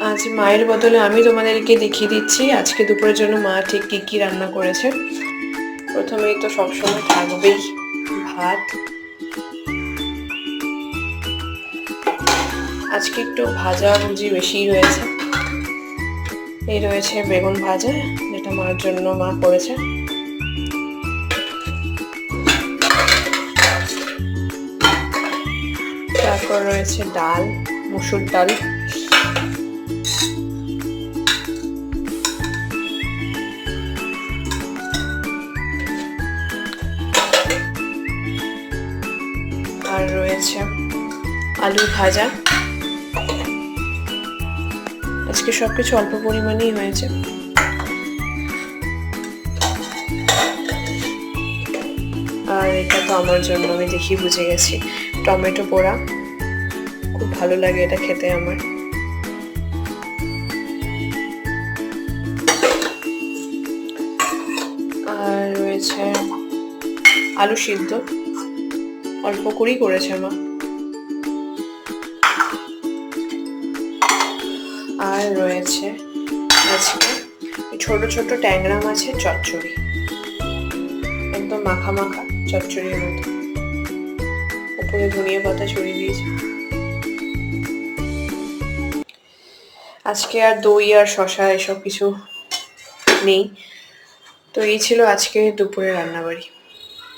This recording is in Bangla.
আজ মায়ের বদলে আমি তোমাদেরকে দেখিয়ে দিচ্ছি আজকে দুপুরের জন্য মা ঠিক কি কি রান্না করেছে। প্রথমেই তো সবসময় থাকবেই ভাত। আজকে একটু ভাজা ভুজি বেশি রয়েছে। এই রয়েছে বেগুন ভাজা, যেটা মার জন্য মা করেছে। তারপর রয়েছে ডাল, মসুর ডাল। আর রয়েছে আলু ভাজা। আজকে সবকিছু অল্প পরিমাণেই হয়েছে। আর এটা তো আমার জন্য, আমি দেখি বুঝে গেছি, টমেটো পোড়া। খুব ভালো লাগে এটা খেতে আমার। আর রয়েছে আলু সিদ্ধ, অল্প করেই করেছে মা। আর রয়েছে আজকে ছোট ছোট ট্যাংরা মাছের চচ্চড়ি, একদম মাখা মাখা চচ্চড়ির মতো। উপরে ধনিয়া পাতা ছড়িয়ে দিয়েছে। আজকে আর দই আর শশা এসব কিছু নেই। তো এই ছিল আজকে দুপুরে রান্নাবাড়ি।